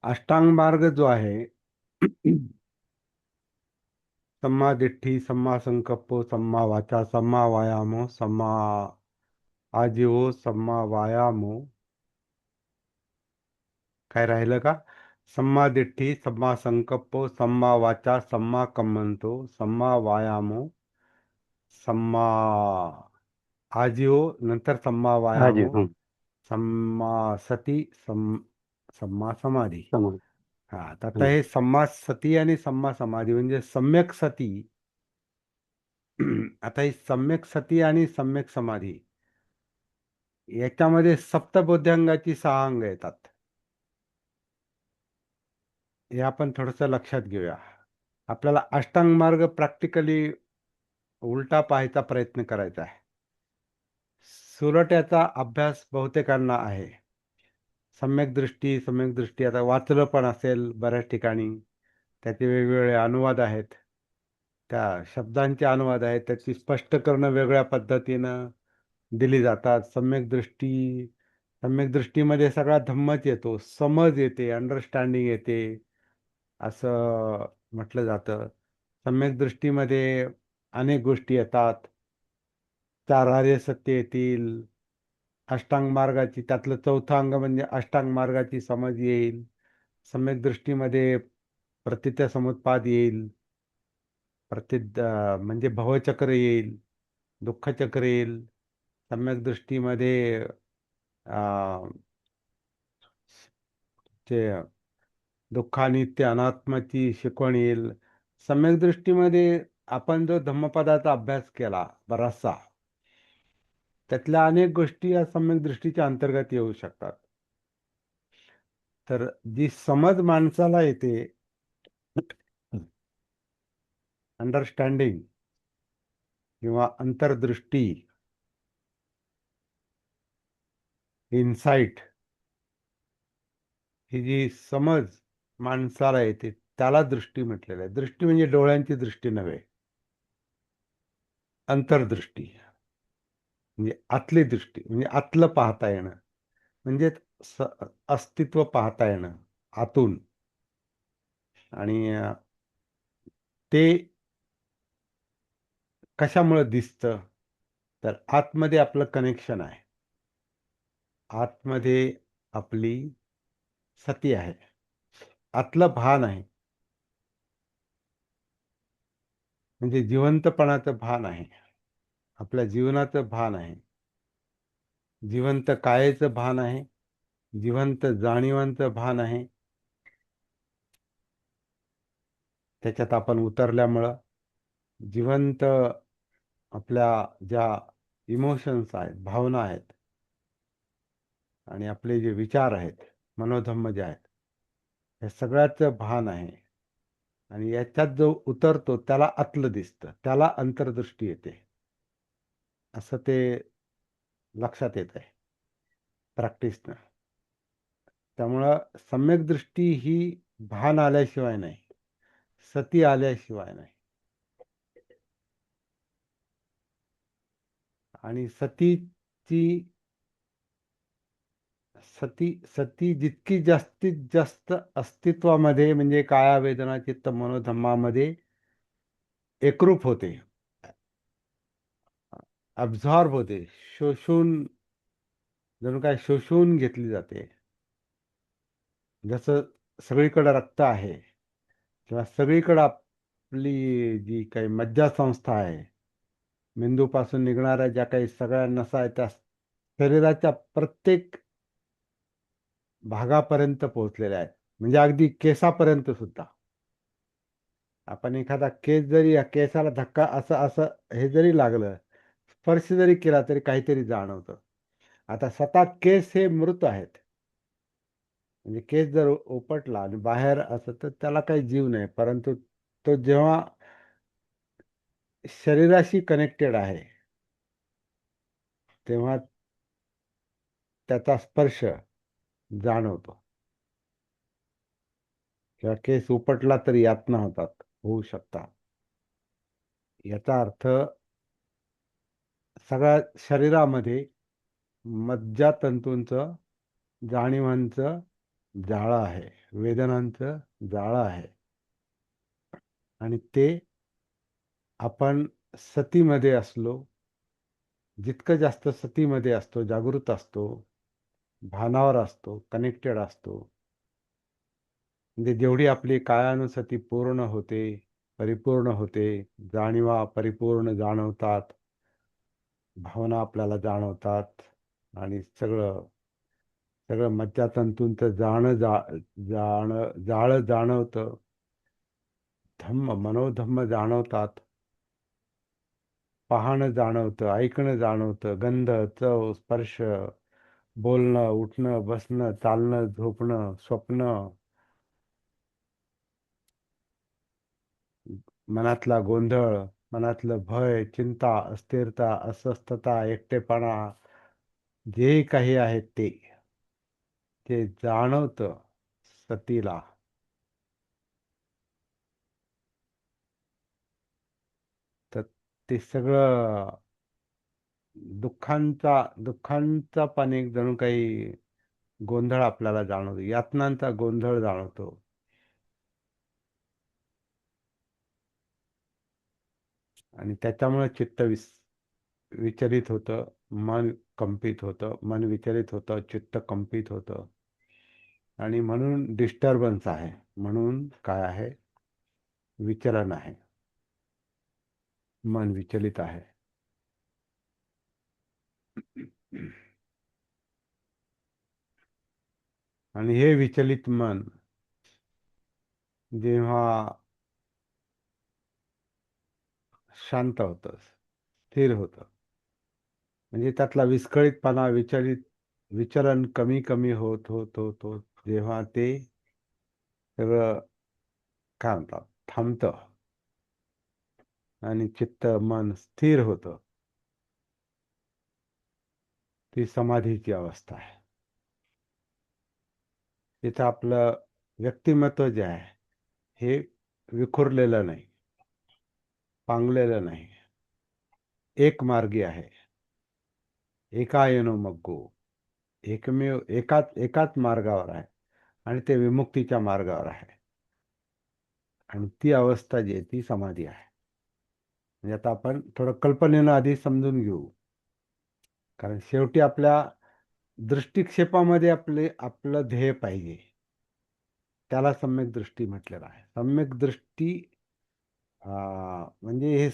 अष्टांग मार्ग जो आहे सम्मा दिट्ठी, सम्मा संकप्पो, सम्मा वाचा, सम्मा वायामो, सम्मा आजीवो, सम्मा वायामो. काय राहिलं का? सम्मा दिट्ठी, सम्मा संकप्पो, सम्मा वाचा, सम्मा कम्मंतो, सम्मा वायामो, सम्मा आजीवो, नंतर सम्मा हाँ जी, वायामो, हाँ। सम्मा सती, सम्मा समाधी. समझ। हा, तर आता हाँ हे सम्मा सती आणि सम्मा समाधी म्हणजे सम्यक सती. आता ही सम्यक सती आणि सम्यक समाधी याच्यामध्ये सप्तबोध्यांगाची 6 अंग येतात. हे आपण थोडंसं लक्षात घेऊया. आपल्याला अष्टांग मार्ग प्रॅक्टिकली उलटा पाहायचा प्रयत्न करायचा आहे. सुरट्याचा अभ्यास बहुतेकांना आहे. सम्यक दृष्टी आता वाचलं पण असेल बऱ्याच ठिकाणी. त्याचे वेगवेगळे अनुवाद आहेत. त्या शब्दांचे अनुवाद आहेत. त्याची स्पष्टीकरणं वेगळ्या पद्धतीनं दिली जातात. सम्यक दृष्टीमध्ये सगळा धम्मच येतो, समज येते, अंडरस्टँडिंग येते, असं म्हटलं जातं. सम्यक दृष्टीमध्ये अनेक गोष्टी येतात. 4 आर्य सत्य येतील. अष्टांग मार्गाची त्यातलं 4थं अंग म्हणजे अष्टांग मार्गाची समज येईल. सम्यक दृष्टीमध्ये प्रतित्य समुत्पाद येईल. म्हणजे भवचक्र येईल, दुःखचक्र येईल. सम्यक दृष्टीमध्ये अ, ते दुःखानित्य अनात्माची शिकवण येईल. सम्यक दृष्टीमध्ये आपण जो धम्मपदाचा अभ्यास केला बराचसा, त्यातल्या अनेक गोष्टी या सम्यक दृष्टीच्या अंतर्गत येऊ शकतात. तर जी समज माणसाला येते, अंडरस्टँडिंग किंवा अंतर्दृष्टी, इन्साइट, ही जी समज माणसाला येते त्याला दृष्टी म्हटलेलं आहे. दृष्टी म्हणजे डोळ्यांची दृष्टी नव्हे, अंतर्दृष्टी म्हणजे आतली दृष्टी, म्हणजे आतलं पाहता येणं, म्हणजे अस्तित्व पाहता येणं आतून. आणि ते कशामुळे दिसतं? तर आतमध्ये आपलं कनेक्शन आहे. आतमध्ये आपली सती आहे, आतलं भान आहे, म्हणजे जिवंतपणाचं भान आहे, आपल्या जीवनाचं भान आहे, जिवंत कायेचं भान आहे, जिवंत जाणीवांचं भान आहे. त्याच्यात आपण उतरल्यामुळं जिवंत आपल्या ज्या इमोशन्स आहेत, भावना आहेत, आणि आपले जे विचार आहेत, मनोधम्म जे आहेत, हे सगळ्याचं भान आहे. आणि याच्यात जो उतरतो त्याला आतलं दिसतं, त्याला अंतर्दृष्टी येते, असं ते लक्षात येत आहे प्रॅक्टिसनं. त्यामुळं सम्यक दृष्टी ही भान आल्याशिवाय नाही, सती आल्याशिवाय नाही. आणि सतीची सती सती जितकी जास्तीत जास्त अस्तित्वामध्ये, म्हणजे काया वेदना चित्त मनोधम्मामध्ये एकरूप होते, अब्झॉर्ब होते, शोषून, जणू काय शोषून घेतली जाते. जसं सगळीकडे रक्त आहे किंवा सगळीकडे आपली जी काही मज्जासंस्था आहे, मेंदूपासून निघणाऱ्या ज्या काही सगळ्या नसा आहेत, त्या शरीराच्या प्रत्येक भागापर्यंत पोहोचलेल्या आहेत, म्हणजे अगदी केसापर्यंत सुद्धा. आपण एखादा केस जरी, या केसाला धक्का असं असं हे जरी लागलं, स्पर्श जरी केला तरी काहीतरी जाणवतं. आता स्वतः केस हे मृत आहेत, म्हणजे केस जर उपटला आणि बाहेर असं तर त्याला काही जीव नाही, परंतु तो जेव्हा शरीराशी कनेक्टेड आहे तेव्हा त्याचा स्पर्श जाणवतो. किंवा केस उपटला तरी यातना होऊ शकतात. याचा अर्थ सगळ्या शरीरामध्ये मज्जातंतूंचं, जाणीवांचं जाळं आहे, वेदनांचं जाळं आहे. आणि ते आपण सतीमध्ये असलो, जितकं जास्त सतीमध्ये असतो, जागृत असतो, भानावर असतो, कनेक्टेड असतो, म्हणजे जेवढी आपली कायानुसती पूर्ण होते, परिपूर्ण होते, जाणीवा परिपूर्ण जाणवतात, भावना आपल्याला जाणवतात, आणि सगळं सगळं मज्जातंतूंचं जाळं जाणवतं, मनोधम्म जाणवतात, पाहणं जाणवतं, ऐकणं जाणवतं, गंध, चव, स्पर्श, बोलणं, उठणं, बसणं, चालणं, झोपणं, स्वप्न, मनातला गोंधळ, मनातलं भय, चिंता, अस्थिरता, अस्वस्थता, एकटेपणा, जे काही आहे ते जाणवतं सतीला. तर ते सगळं दुःखांचा पण एक जणू काही गोंधळ आपल्याला जाणवतो, यातनांचा गोंधळ जाणवतो. आणि त्याच्यामुळे विचलित होतं, मन कंपित होतं, मन विचलित होतं, चित्त कंपित होतं. आणि म्हणून डिस्टर्बन्स आहे, म्हणून काय आहे, विचलन आहे, मन विचलित आहे. आणि हे विचलित मन जेव्हा शांत होतं, स्थिर होतं, म्हणजे त्यातला विस्कळीतपणा, विचलन कमी कमी होत होत होत होत जेव्हा ते सगळं काय म्हणतात, थांबतं आणि चित्त, मन स्थिर होतं, ती समाधीची अवस्था आहे. तिथं आपलं व्यक्तिमत्व जे आहे हे विखुरलेलं नाही, पांगलेलं नाही, एक मार्गी आहे, एकायनो मग्गो, एकमेव एकाच मार्गावर आहे, आणि ते विमुक्तीच्या मार्गावर आहे. आणि ती अवस्था जी आहे ती समाधी आहे. म्हणजे आता आपण थोडं कल्पनेनं आधी समजून घेऊ, कारण शेवटी आपल्या दृष्टिक्षेपामध्ये आपलं ध्येय पाहिजे. त्याला सम्यक दृष्टी म्हटलेलं आहे. सम्यक दृष्टी म्हणजे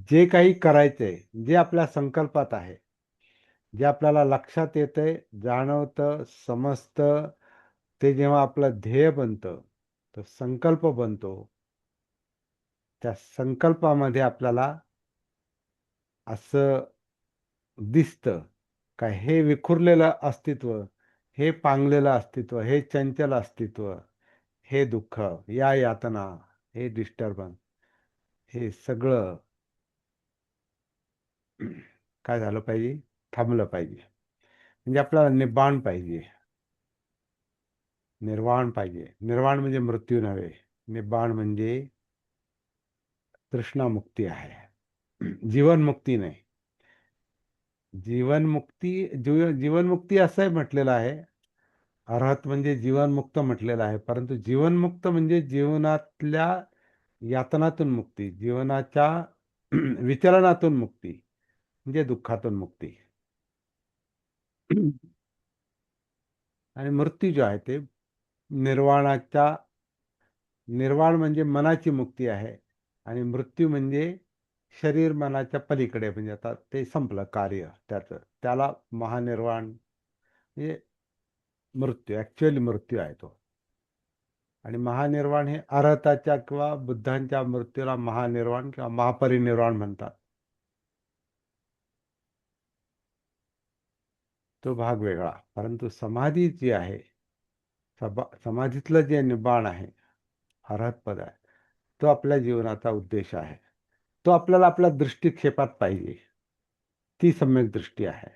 जे काही करायचंय, जे आपल्या संकल्पात आहे, जे आपल्याला लक्षात येतंय, जाणवतं, समजतं, ते जेव्हा आपलं ध्येय बनतं, तो संकल्प बनतो, त्या संकल्पामध्ये आपल्याला असं दिसतं का हे विखुरलेलं अस्तित्व, हे पांगलेलं अस्तित्व, हे चंचल अस्तित्व, हे दुःख, या यातना, हे डिस्टर्बन्स, हे सगळं काय झालं पाहिजे, थांबलं पाहिजे. म्हणजे आपल्याला निब्बाण पाहिजे, निर्वाण पाहिजे. निर्वाण म्हणजे मृत्यू नव्हे, निब्बाण म्हणजे तृष्णामुक्ती आहे, जीवनमुक्ती नाही. जीवनमुक्ती असंही म्हटलेलं आहे, अरहत म्हणजे जीवनमुक्त म्हटलेलं आहे, परंतु जीवनमुक्त म्हणजे जीवनातल्या यातनातून मुक्ती, जीवनाच्या विचलनातून मुक्ती, म्हणजे दुःखातून मुक्ती. आणि मृत्यू जो आहे ते निर्वाणाच्या निर्वाण म्हणजे मनाची मुक्ती आहे, आणि मृत्यू म्हणजे शरीर मनाच्या पलीकडे, म्हणजे आता ते संपलं कार्य त्याचं, त्याला महानिर्वाण म्हणजे मृत्यू, ऍक्च्युअली मृत्यू आहे तो. आणि महानिर्वाण हे अरहताच्या किंवा बुद्धांच्या मृत्यूला महानिर्वाण किंवा महापरिनिर्वाण म्हणतात. तो भाग वेगळा. परंतु समाधी जी आहे, समाधीतलं जे निब्बाण आहे, अरहत पद आहे, तो आपल्या जीवनाचा उद्देश आहे. तो आपल्याला आपल्या दृष्टिक्षेपात पाहिजे, ती सम्यक दृष्टी आहे.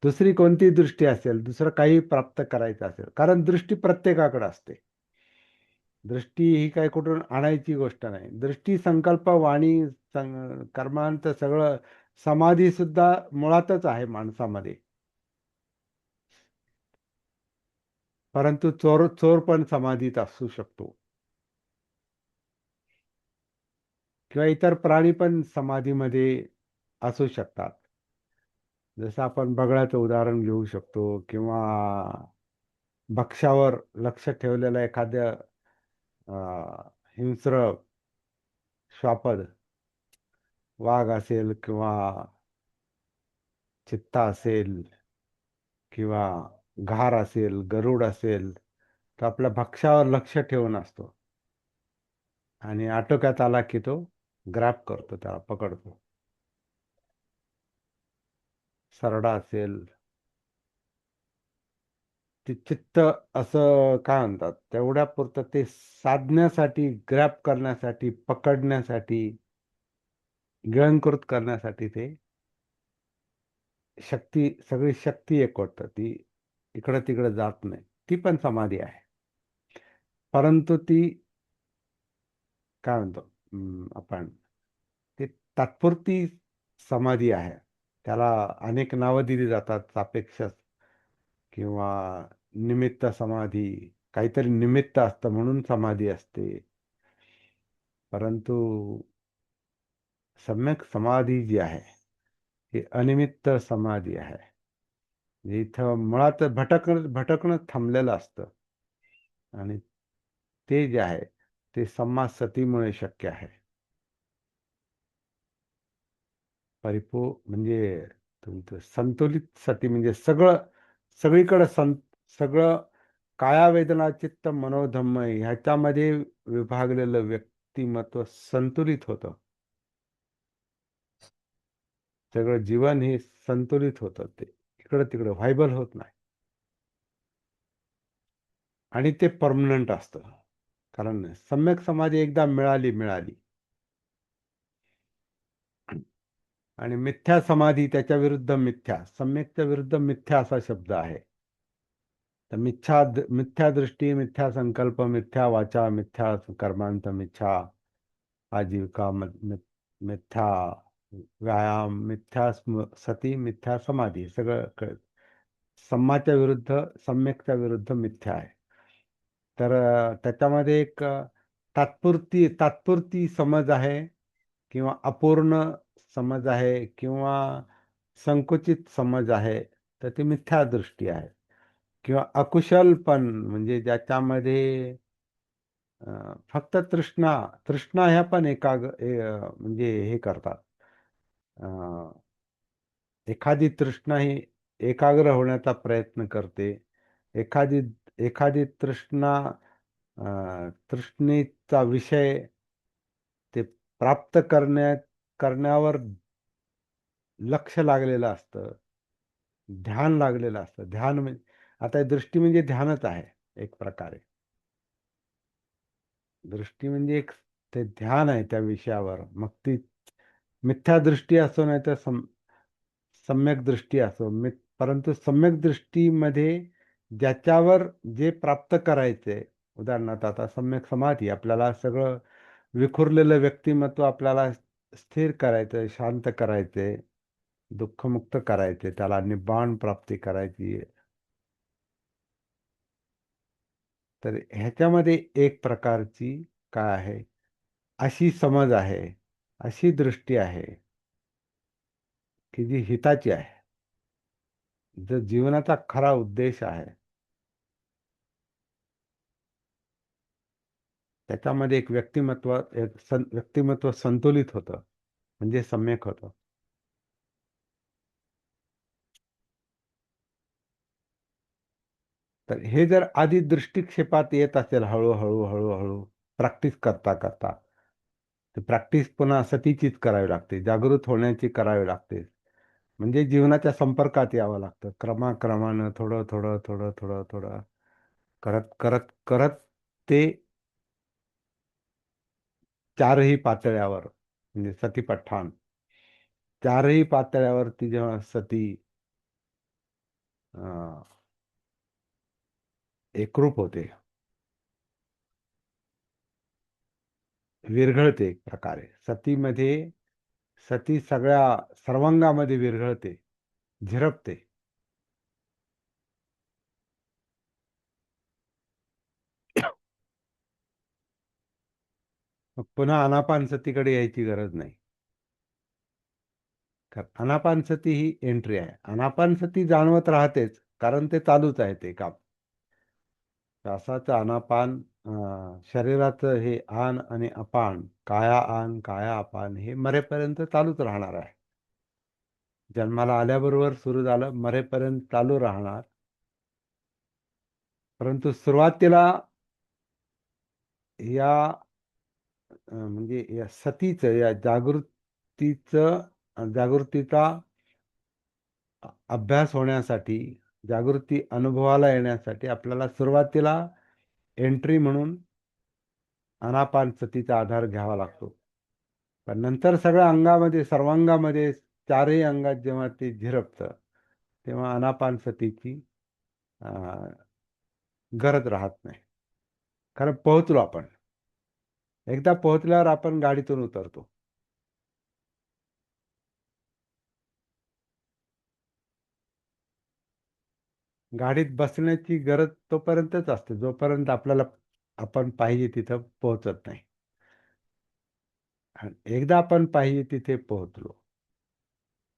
दुसरी कोणती दृष्टी असेल, दुसरं काही प्राप्त करायचं असेल, कारण दृष्टी प्रत्येकाकडे असते. दृष्टी ही काही कुठून आणायची गोष्ट नाही. दृष्टी, संकल्प, वाणी, कर्मांत सगळं, समाधी सुद्धा मुळातच आहे माणसामध्ये. परंतु चोर चोर पण समाधीत असू शकतो किंवा इतर प्राणी पण समाधीमध्ये असू शकतात. जसं आपण बगळ्याचं उदाहरण घेऊ शकतो किंवा भक्ष्यावर लक्ष ठेवलेलं एखाद्या हिंस्र श्वापद, वाघ असेल किंवा चित्ता असेल किंवा घार असेल, गरुड असेल, तर आपल्या भक्ष्यावर लक्ष ठेवून असतो आणि आटोक्यात आला की तो ग्रॅब करतो, त्याला पकडतो. सरडा असेल, ते चित्त असं काय म्हणतात, तेवढ्या पुरतं ते साधण्यासाठी, ग्रॅब करण्यासाठी, पकडण्यासाठी, गिळंकृत करण्यासाठी ते शक्ती, सगळी शक्ती एकवटतं. ती इकडं तिकडं जात नाही. ती पण समाधी आहे. परंतु ती काय म्हणतो आपण, ती तात्पुरती समाधी आहे. त्याला अनेक नावं दिली जातात. सापेक्ष किंवा निमित्त समाधी, काहीतरी निमित्त असतं म्हणून समाधी असते. परंतु सम्यक समाधी जी आहे ही अनिमित्त समाधी आहे. इथं मुळात भटकणं थांबलेलं असतं आणि ते जे आहे ते समाज सतीमुळे शक्य आहे. म्हणजे तुमचं संतुलित सती म्हणजे सगळीकडे सगळं काया वेदना चित्त मनोधम्म ह्याच्यामध्ये विभागलेलं व्यक्तिमत्व संतुलित होतं. सगळं जीवन हे संतुलित होतं, ते इकडं तिकडं व्हायबल होत नाही आणि ते परमनंट असतं. कारण सम्यक समाधी एकदा मिळाली आणि मिथ्या समाधी त्याच्या विरुद्ध मिथ्या, सम्यकच्या विरुद्ध मिथ्या असा शब्द आहे. तर मिथ्या दृष्टी, मिथ्या संकल्प, मिथ्या वाचा, मिथ्या कर्मांत, मिथ्या आजीविका, मिथ्या व्यायाम, मिथ्या सती, मिथ्या समाधी, सगळं सम्माच्या विरुद्ध, सम्यकच्या विरुद्ध मिथ्या आहे. तर त्याच्यामध्ये एक तात्पुरती समज आहे किंवा अपूर्ण समज आहे किंवा संकुचित समज आहे, तर ती मिथ्या दृष्टी आहे. किंवा अकुशल पण म्हणजे ज्याच्यामध्ये फक्त तृष्णा ह्या पण म्हणजे हे करतात. एखादी तृष्णा ही एकाग्र होण्याचा प्रयत्न करते. एखादी एखादी तृष्णेचा विषय ते प्राप्त करण्यावर लक्ष लागलेलं असतं, ध्यान लागलेलं असतं. ध्यान म्हणजे आता दृष्टी म्हणजे ध्यानच आहे एक प्रकारे. दृष्टी म्हणजे एक ते ध्यान आहे त्या विषयावर. मग ती मिथ्या दृष्टी असो नाही तर सम्यक दृष्टी असो. परंतु सम्यक दृष्टीमध्ये ज्याच्यावर जे प्राप्त करायचंय, उदाहरणार्थ आता सम्यक समाधी, आपल्याला सगळं विखुरलेलं व्यक्तिमत्व आपल्याला स्थिर करायचंय, शांत करायचंय, दुःखमुक्त करायचंय, त्याला निब्बाण प्राप्ती करायची. तर ह्याच्यामध्ये एक प्रकारची काय आहे, अशी समज आहे, अशी दृष्टी आहे की जी हिताची आहे. जो जीवनाचा खरा उद्देश आहे, त्याच्यामध्ये एक व्यक्तिमत्व संतुलित होतं, म्हणजे सम्यक होतं. तर हे जर आधी दृष्टिक्षेपात येत असेल हळूहळू हळूहळू प्रॅक्टिस करता करता, तर प्रॅक्टिस पुन्हा सतीचीच करावी लागते, जागृत होण्याची करावी लागते. म्हणजे जीवनाच्या संपर्कात यावं लागतं, क्रमाक्रमानं थोडं थोडं थोडं थोडं थोडं करत करत करत ते चारही पातळ्यावर म्हणजे सतीपठ्ठाण, चारही पातळ्यावरती जेव्हा सती अं, एकरूप होते, विरघळते एक प्रकारे सतीमध्ये, सती सर्वांगामध्ये विरघळते, झिरपते. मग पुन्हा अनापानसतीकडे यायची गरज नाही. कारण अनापानसती ही एंट्री आहे. अनापानसती जाणवत राहतेच, कारण ते चालूच आहे ते काम. श्वासाचं अनापान, शरीराचं हे आन आणि अपान, काया आन काया अपान, हे मरेपर्यंत चालूच राहणार आहे. जन्माला आल्याबरोबर सुरू झालं, मरेपर्यंत चालू राहणार. परंतु सुरुवातीला या म्हणजे या सतीचं, या जागृतीचा अभ्यास होण्यासाठी, जागृती अनुभवाला येण्यासाठी आपल्याला सुरुवातीला एंट्री म्हणून आनापानसतीचा आधार घ्यावा लागतो. पण नंतर सगळ्या अंगामध्ये, सर्वांगामध्ये, चारही अंगात जेव्हा ते झिरपतं, तेव्हा आनापानसतीची गरज राहत नाही. कारण पोहोचलो आपण. एकदा पोहोचल्यावर आपण गाडीतून उतरतो. गाडीत बसण्याची गरज तोपर्यंतच असते, जोपर्यंत आपल्याला आपण पाहिजे तिथं पोहोचत नाही. आणि एकदा आपण पाहिजे तिथे पोहोचलो,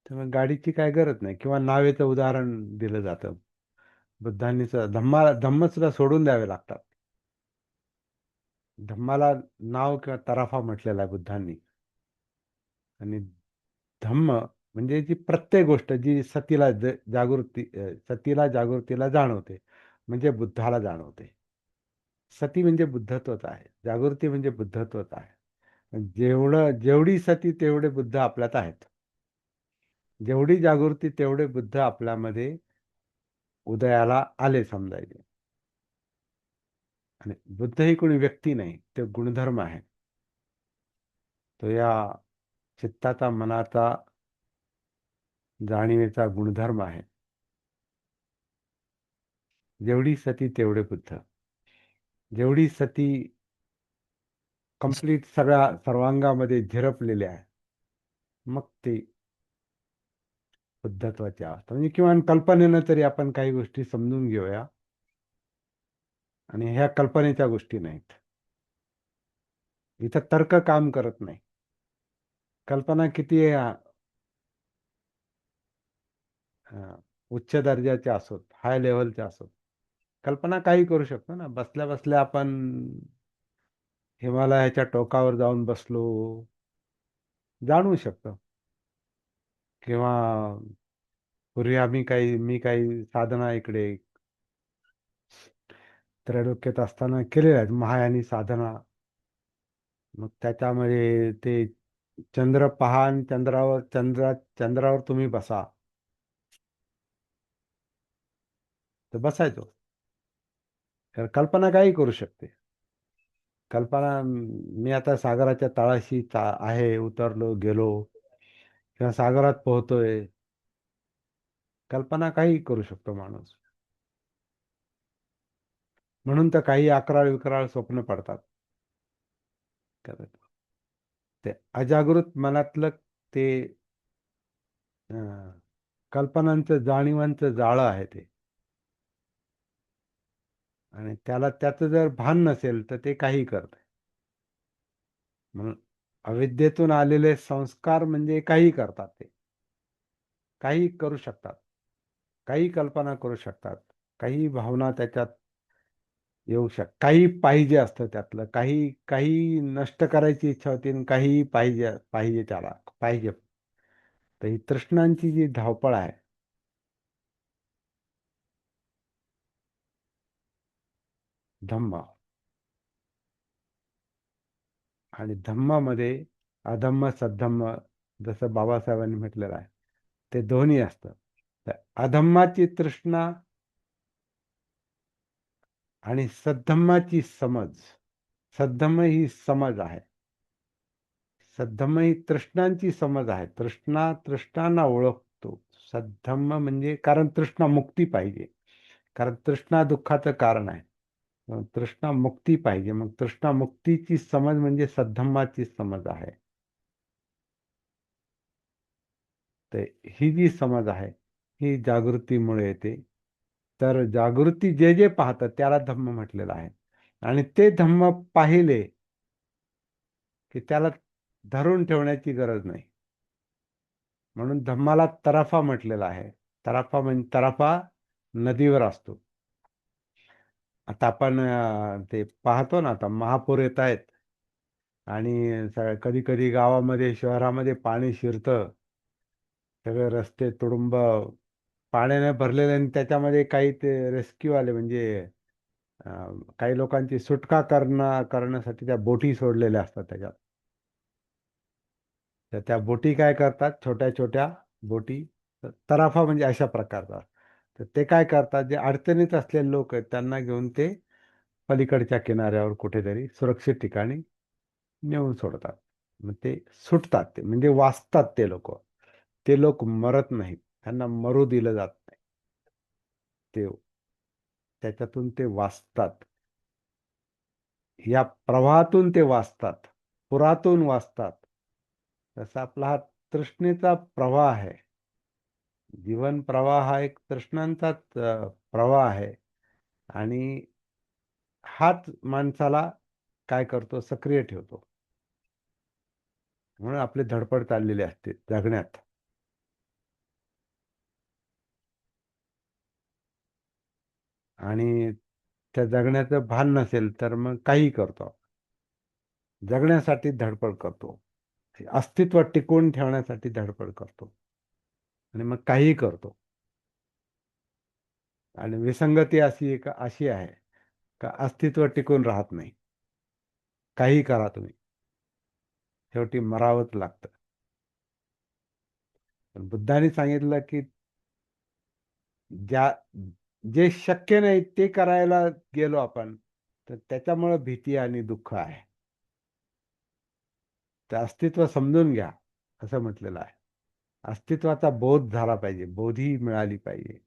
तेव्हा गाडीची काय गरज नाही. किंवा नावेचं उदाहरण दिलं जातं. बुद्धांनी धम्म सुद्धा सोडून द्यावे लागतात. धम्माला नाव किंवा तराफा म्हटलेला आहे बुद्धांनी. आणि धम्म म्हणजे जी प्रत्येक गोष्ट जी सतीला जागृतीला जाणवते, म्हणजे बुद्धाला जाणवते. सती म्हणजे बुद्धत्वच आहे, जागृती म्हणजे बुद्धत्वच आहे. जेवढी सती तेवढे बुद्ध आपल्यात आहेत. जेवढी जागृती तेवढे बुद्ध आपल्यामध्ये उदयाला आले समजायचे. आणि बुद्ध ही कोणी व्यक्ती नाही, ते गुणधर्म आहे. तो या चित्ताचा, मनाचा, जाणीवेचा गुणधर्म आहे. जेवढी सती तेवढे बुद्ध. जेवढी सती कंप्लीट सगळ्या सर्वांगामध्ये झिरपलेले आहे, मग ते बुद्धत्वाची अवस्था. म्हणजे किंवा कल्पनेनं तरी आपण काही गोष्टी समजून घेऊया. आणि ह्या कल्पनेच्या गोष्टी नाहीत. इथं तर्क काम करत नाही. कल्पना किती उच्च दर्जाच्या असोत, हाय लेवलच्या असोत, कल्पना काही करू शकतो ना. बसल्या बसल्या आपण हिमालयाच्या टोकावर जाऊन बसलो, जाणवू शकतो. किंवा पूर्वी मी काही साधना इकडे त्रैलोक्यात असताना केलेल्या आहेत, महायानी साधना. मग त्याच्यामध्ये ते चंद्र पहा आणि चंद्रावर तुम्ही बसा, तर बसायचो. तर कल्पना काही करू शकते. कल्पना, मी आता सागराच्या तळाशी आहे, उतरलो, गेलो किंवा सागरात पोहतोय. कल्पना काही करू शकतो माणूस. म्हणून तर काही अकराळ विकराळ स्वप्न पडतात. ते अजागृत मनातलं ते कल्पनांचं, जाणीवांचं जाळं आहे ते. आणि त्याला त्याचं जर भान नसेल तर ते काही करत. म्हणून अविद्येतून आलेले संस्कार म्हणजे काही करतात. ते काही करू शकतात, काही कल्पना करू शकतात, काही भावना त्याच्यात येऊ काही पाहिजे असतं त्यातलं, काही काही नष्ट करायची इच्छा होती आणि काही पाहिजे पाहिजे त्याला पाहिजे. तर ही तृष्णांची जी धावपळ आहे, धम्म. आणि धम्मामध्ये अधम्म सद्धम्म, जसं बाबासाहेबांनी म्हटलेलं आहे, ते दोन्ही असतं. तर अधम्माची तृष्णा आणि सद्धम्माची समज. सद्धम्म ही समज आहे. सद्धम्म ही तृष्णांची समज आहे. तृष्णांना ओळखतो. सद्धम्म म्हणजे, कारण तृष्णा मुक्ती पाहिजे. कारण तृष्णा दुःखाचं कारण आहे. तृष्णा मुक्ती पाहिजे. मग तृष्णा मुक्तीची समज म्हणजे सद्धम्माची समज आहे. तर ही जी समज आहे, ही जागृतीमुळे येते. तर जागृती जे जे पाहतं त्याला धम्म म्हटलेलं आहे. आणि ते धम्म पाहिले की त्याला धरून ठेवण्याची गरज नाही. म्हणून धम्माला तराफा म्हटलेला आहे. तराफा म्हणजे तराफा नदीवर असतो. आता आपण ते पाहतो ना, आता महापूर येत आहेत आणि कधी कधी गावामध्ये शहरामध्ये पाणी शिरतं. सगळे रस्ते तुडुंब पाण्याने भरलेले आणि त्याच्यामध्ये काही ते रेस्क्यू आले म्हणजे काही लोकांची सुटका करण्यासाठी त्या बोटी सोडलेल्या असतात त्याच्यात. तर त्या बोटी काय करतात, छोट्या छोट्या बोटी, तराफा म्हणजे अशा प्रकारचा. तर ते काय करतात, जे अडचणीत असलेले लोक आहेत त्यांना घेऊन ते पलीकडच्या किनाऱ्यावर कुठेतरी सुरक्षित ठिकाणी नेऊन सोडतात. मग ते सुटतात, ते म्हणजे वाचतात ते लोक. ते लोक मरत नाहीत, त्यांना मरू दिलं जात नाही. ते त्याच्यातून ते वाचतात. या प्रवाहातून ते वाचतात, पुरातून वाचतात. तसा आपला हा तृष्णेचा प्रवाह आहे. जीवन प्रवाह हा एक तृष्णांचाच प्रवाह आहे. आणि हाच माणसाला काय करतो, सक्रिय ठेवतो. म्हणून आपली धडपड चाललेली असते जगण्यात. आणि त्या जगण्याचं भान नसेल तर मग काही करतो. जगण्यासाठी धडपड करतो, अस्तित्व टिकवून ठेवण्यासाठी धडपड करतो, आणि मग काहीही करतो. आणि विसंगती अशी आहे का अस्तित्व टिकून राहत नाही. काही करा तुम्ही, शेवटी मरावंच लागतं. पण बुद्धाने सांगितलं की ज्या जे शक्य नाही ते करायला गेलो आपण, तर त्याच्यामुळे भीती आणि दुःख आहे. ते अस्तित्व समजून घ्या, असं म्हटलेलं आहे. अस्तित्वाचा बोध झाला पाहिजे, बोधी मिळाली पाहिजे.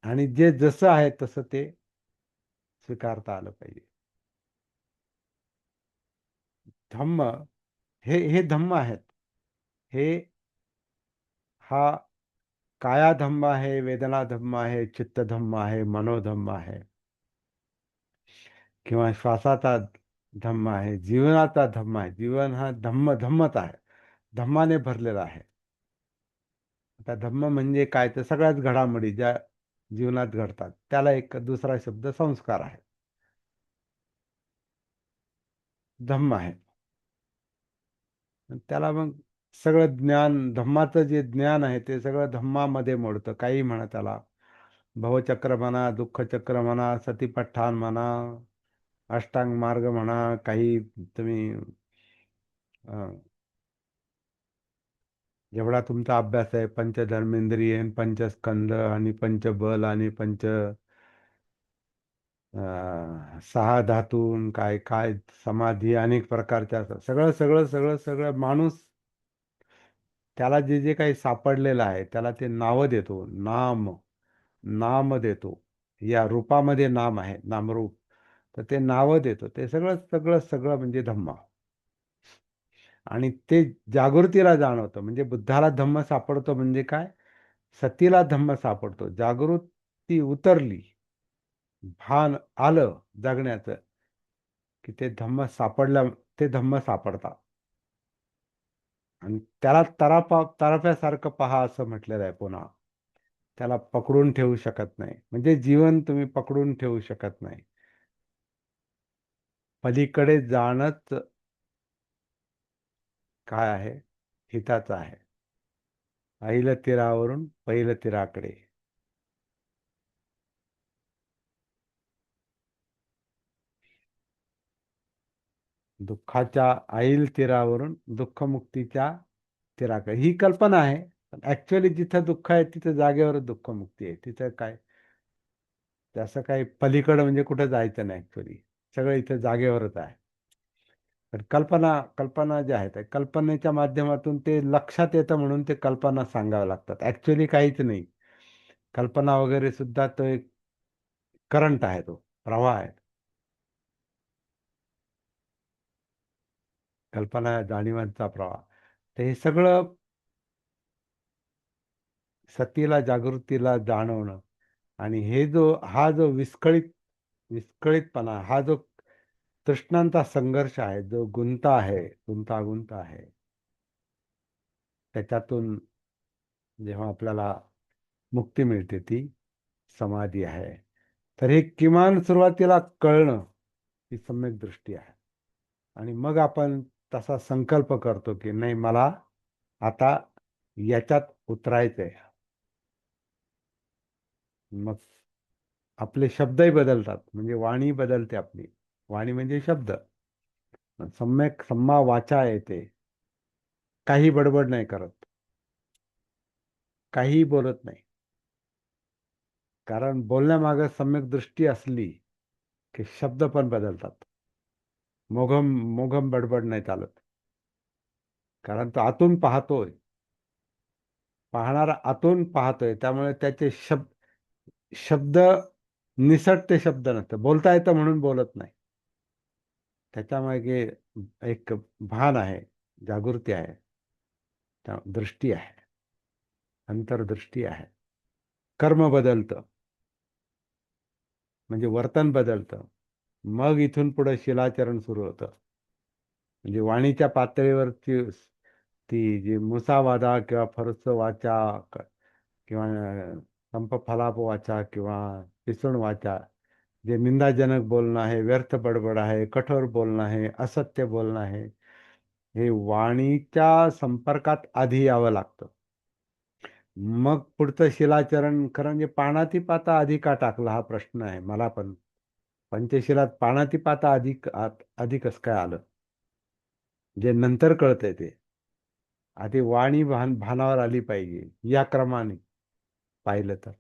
आणि जे जसं आहे तसं ते स्वीकारता आलं पाहिजे. धम्म हे धम्म आहेत. हे हा काया धम्म आहे, वेदना धम्म आहे, चित्त धम्म आहे, मनोधम्म आहे, किंवा श्वासाचा धम्म आहे, जीवनाचा धम्म आहे. जीवन हा धम्मच आहे, धम्माने भरलेला आहे. आता धम्म म्हणजे काय, तर सगळ्याच घडामोडी ज्या जीवनात घडतात त्याला एक दुसरा शब्द संस्कार आहे, धम्म आहे. आणि त्याला मग सगळं ज्ञान, धम्माचं जे ज्ञान आहे ते सगळं धम्मामध्ये मोडतं. काही म्हणा त्याला, भवचक्र म्हणा, दुःखचक्र म्हणा, सतीपट्ठाण म्हणा, अष्टांग मार्ग म्हणा, काही तुम्ही जेवढा तुमचा अभ्यास आहे, पंचधर्मेंद्रिय, पंचस्कंद आणि पंचबल आणि सहा धातून काय काय समाधी अनेक प्रकारच्या असतात. सगळं सगळं सगळं सगळं माणूस त्याला जे जे काही सापडलेलं आहे त्याला ते नावं देतो. नाम देतो. या रूपामध्ये नाम आहे, नामरूप. तर ते नावं देतो. ते सगळं सगळं सगळं म्हणजे धम्म. आणि ते जागृतीला जाणवतं. म्हणजे बुद्धाला धम्म सापडतो म्हणजे काय, सतीला धम्म सापडतो. जागृती उतरली, भान आलं जगण्याचं, की ते धम्म सापडलं, ते धम्म सापडतात. आणि त्याला तराफ्यासारखं पहा असं म्हटलेलं आहे पुन्हा. त्याला पकडून ठेवू शकत नाही, म्हणजे जीवन तुम्ही पकडून ठेवू शकत नाही. पलीकडे जाणंच काय आहे, हिताचं आहे. ऐल तीरावरून पैल तीराकडे. दुःखाच्या ऐल तीरावरून दुःखमुक्तीच्या तीराकडे, ही कल्पना आहे. पण ऍक्च्युअली जिथं दुःख आहे तिथं जागेवरच दुःखमुक्ती आहे. तिथं काय त्याचं काही पलीकडं म्हणजे कुठं जायचं नाही. ऍक्च्युअली सगळं इथं जागेवरच आहे. तर कल्पना कल्पना ज्या आहेत, कल्पनेच्या माध्यमातून ते लक्षात येतं म्हणून ते कल्पना सांगाव्या लागतात. ऍक्च्युअली काहीच नाही. कल्पना वगैरे सुद्धा तो एक करंट आहे, तो प्रवाह आहे. कल्पना जाणीवांचा प्रवाह. तर हे सगळं सतीला, जागृतीला जाणवणं. आणि हा जो विस्कळीतपणा, हा जो तृष्णांचा संघर्ष आहे, जो गुंता आहे, गुंतागुंत आहे, त्याच्यातून जेव्हा आपल्याला मुक्ती मिळते ती समाधी आहे. तर हे किमान सुरुवातीला कळणं ही सम्यक दृष्टी आहे. आणि मग आपण तसा संकल्प करतो की नाही, मला आता याच्यात उतरायचंय. मग आपले शब्दही बदलतात, म्हणजे वाणी बदलते आपली. वाणी म्हणजे शब्द. सम्यक सम्मा वाचा येते. काही बडबड नाही करत, काहीही बोलत नाही. कारण बोलण्यामागे सम्यक दृष्टी असली की शब्द पण बदलतात. मोघम मोघम बडबड नाही चालत. कारण तो आतून पाहतोय, पाहणारा आतून पाहतोय, त्यामुळे त्याचे शब्द निसटते शब्द नसतं. बोलता येतं म्हणून बोलत नाही. त्याच्यामागे एक भान आहे, जागृती आहे, दृष्टी आहे, अंतर्दृष्टी आहे. कर्म बदलतं, म्हणजे वर्तन बदलतं. मग इथून पुढे शिलाचरण सुरू होतं. म्हणजे वाणीच्या पातळीवरची ती जी मुसावादा किंवा फरस वाचा किंवा संप फलाप वाचा किंवा पिसुण वाचा, जे निंदाजनक बोलणं आहे, व्यर्थ बडबड आहे, कठोर बोलणं आहे, असत्य बोलणं आहे, हे वाणीच्या संपर्कात आधी यावं लागतं. मग पुढचं शिलाचरण. खरं म्हणजे पानाती पाता आधी का टाकला हा प्रश्न आहे मला पण. पंचशिलात पानाती पाता आधी कसं काय आलं, जे नंतर कळतंय ते. आधी वाणी भानावर आली पाहिजे या क्रमाने पाहिलं तर.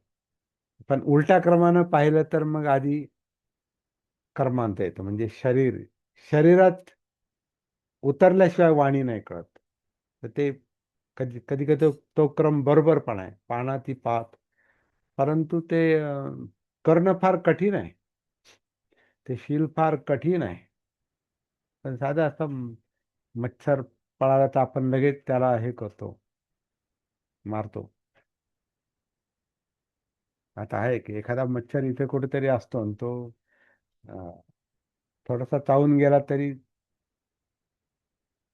पण उलट्या क्रमानं पाहिलं तर मग आधी कर्मांत येतं, म्हणजे शरीरात उतरल्याशिवाय वाणी नाही कळत. तर ते कधी कधी कधी तो क्रम बरोबर पण आहे, पानाती पात. परंतु ते करणं फार कठीण आहे. ते शील फार कठीण आहे. पण साधं असं मच्छर पळाला तर आपण लगेच त्याला हे करतो, मारतो. आता आहे की एखादा मच्छर इथे कुठेतरी असतो आणि तो थोडासा चावून गेला तरी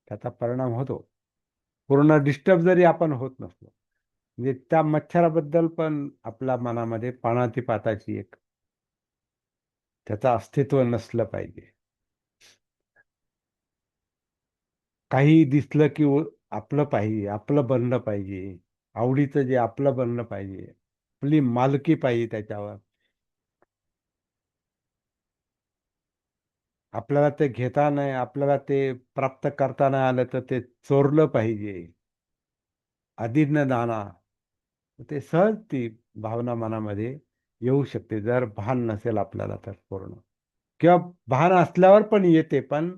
त्याचा परिणाम होतो. पूर्ण डिस्टर्ब जरी आपण होत नसलो, म्हणजे त्या मच्छराबद्दल पण आपल्या मनामध्ये पानाती पाताची एक, त्याचं अस्तित्व नसलं पाहिजे. काही दिसलं की आपलं पाहिजे, आपलं बनलं पाहिजे. आवडीचं जे आपलं बनलं पाहिजे, आपली मालकी पाहिजे त्याच्यावर. आपल्याला ते घेता नाही, आपल्याला ते प्राप्त करता नाही आलं तर ते चोरलं पाहिजे. अदिन्न दाना. ते सहज ती भावना मनामध्ये येऊ शकते, जर भान नसेल आपल्याला तर पूर्ण. किंवा भान असल्यावर पण येते, पण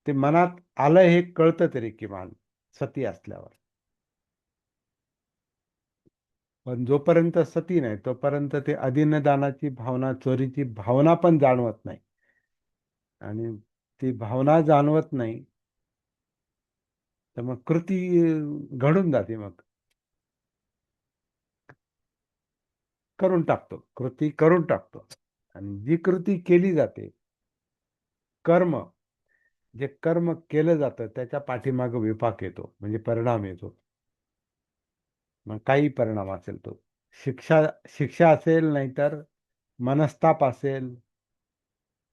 ते मनात आलं हे कळतं तरी किमान सती असल्यावर. पण जोपर्यंत सती नाही तोपर्यंत ते अदिनदानाची भावना, चोरीची भावना पण जाणवत नाही. आणि ती भावना जाणवत नाही तर मग कृती घडून जाते. मग करून टाकतो, कृती करून टाकतो. आणि जी कृती केली जाते, कर्म, जे कर्म केलं जातं त्याच्या पाठीमागे विपाक येतो, म्हणजे परिणाम येतो. मग काही परिणाम असेल तो शिक्षा शिक्षा असेल, नाहीतर मनस्ताप असेल,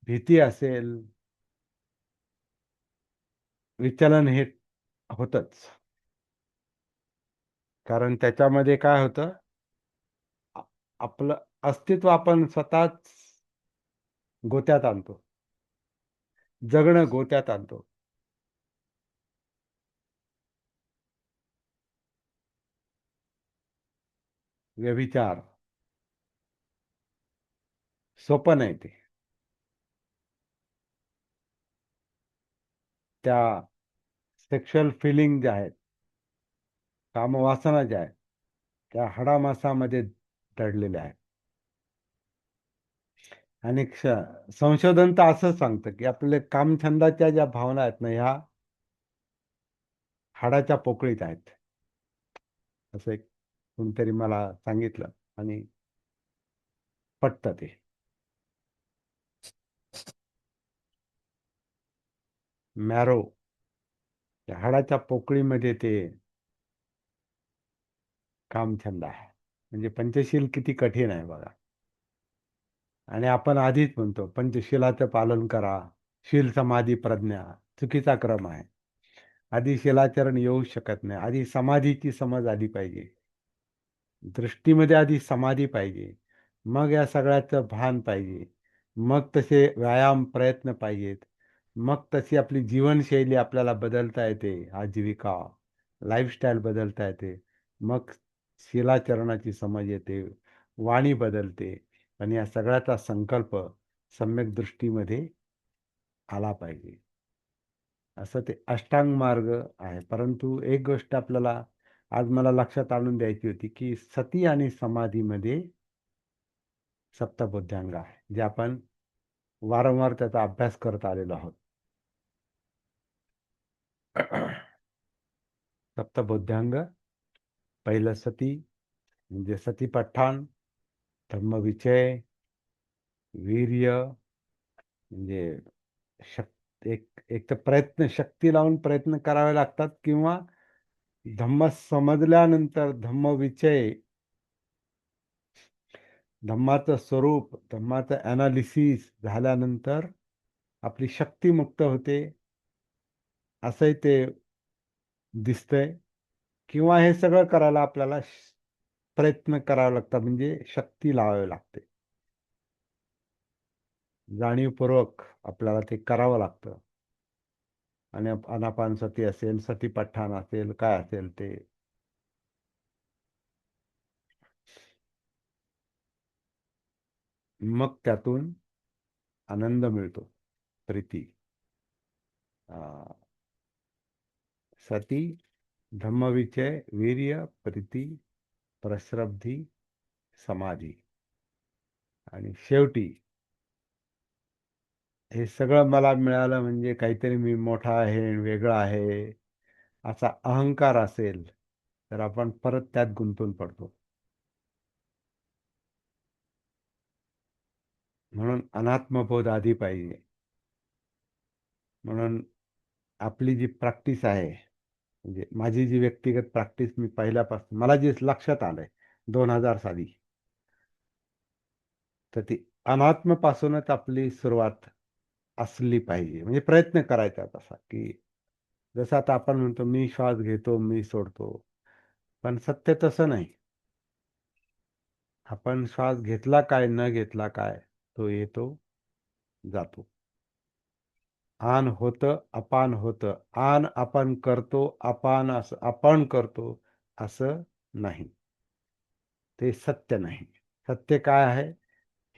भीती असेल, विचलन हे होतच. कारण त्याच्यामध्ये काय होतं, आ- आपलं अस्तित्व आपण स्वतःच गोत्यात आणतो, जगणं गोत्यात आणतो. व्यभिचार सोपं नाही ते. त्या सेक्शुअल फिलिंग ज्या आहेत, कामवासना ज्या आहेत, त्या हाडामासामध्ये दडलेल्या आहेत. आणि संशोधन तर असं सांगतं की आपले कामछंदाच्या ज्या भावना आहेत ना, ह्या हाडाच्या पोकळीत आहेत. असं एक कोणतरी मला सांगितलं आणि पटतं ते. मॅरो, त्या हाडाच्या पोकळीमध्ये ते कामछंद आहे. म्हणजे पंचशील किती कठीण आहे बघा. आणि आपण आधीच म्हणतो पंचशिलाचं पालन करा, शील समाधी प्रज्ञा, चुकीचा क्रम आहे. आधी शिलाचरण येऊ शकत नाही. आधी समाधीची समज आली पाहिजे. दृष्टीमध्ये आधी समाधी पाहिजे. मग या सगळ्याचं भान पाहिजे. मग तसे व्यायाम प्रयत्न पाहिजेत. मग तशी आपली जीवनशैली आपल्याला बदलता येते. आजीविका, लाईफस्टाईल बदलता येते. मग शिलाचरणाची समज येते. वाणी बदलते. आणि या सगळ्याचा संकल्प सम्यक दृष्टीमध्ये आला पाहिजे. असं ते अष्टांग मार्ग आहे. परंतु एक गोष्ट आपल्याला आज मला लक्षात आणून द्यायची होती, की सती आणि समाधीमध्ये सप्तबुद्ध्यांग आहे, जे आपण वारंवार त्याचा अभ्यास करत आलेलो आहोत. सप्तबुद्ध्यांग, पहिलं सती म्हणजे सतीपठ्ठाण, धम्मविचय, वीर्य म्हणजे एक एक तर प्रयत्न, शक्ती लावून प्रयत्न करावे लागतात, किंवा धम्म समजल्यानंतर धम्मविचय, धम्माचं स्वरूप, धम्माचं ॲनालिसिस झाल्यानंतर आपली शक्ती मुक्त होते, असंही ते दिसतंय. किंवा हे सगळं करायला आपल्याला प्रयत्न करावे लागतात, म्हणजे शक्ती लावावी लागते. जाणीवपूर्वक आपल्याला ते करावं लागतं. आणि आनापानसती असेल, सतीपठ्ठाण असेल, काय असेल ते. मग त्यातून आनंद मिळतो, प्रीती. सती, धम्मविचय, वीर्य, प्रीती, प्रश्रब्धी, समाधी. आणि शेवटी हे सगळं मला मिळालं म्हणजे काहीतरी मी मोठा आहे, वेगळा आहे, असा अहंकार असेल तर आपण परत त्यात गुंतून पडतो. म्हणून अनात्मबोध आधी पाहिजे. म्हणून आपली जी प्रॅक्टिस आहे, म्हणजे माझी जी व्यक्तिगत प्रॅक्टिस, मी पहिल्यापासून मला जे लक्षात आलंय 2000 साली, तर ती अनात्मपासूनच आपली सुरुवात असली पाहिजे. म्हणजे प्रयत्न करायचा तसा, की जसं आता आपण म्हणतो मी श्वास घेतो, मी सोडतो, पण सत्य तसं नाही. आपण श्वास घेतला काय, न घेतला काय, तो येतो, जातो. आन होतं, अपान होतं. आन आपण करतो, अपान असं आपण करतो, असं नाही. ते सत्य नाही. सत्य काय आहे?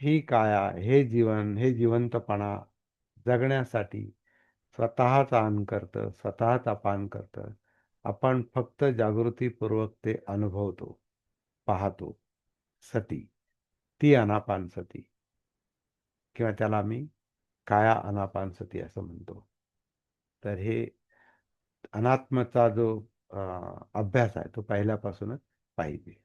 ही काया, हे जीवन, हे जिवंतपणा जगण्यासाठी स्वतःच आन करतं, स्वतःच अपान करतं. आपण फक्त जागृतीपूर्वक ते अनुभवतो, पाहतो. सती, ती अनापान सती, किंवा त्याला आम्ही काया अनापान सती असं म्हणतो. तर हे अनात्मचा जो अभ्यास आहे तो पहिल्यापासूनच पाहिजे.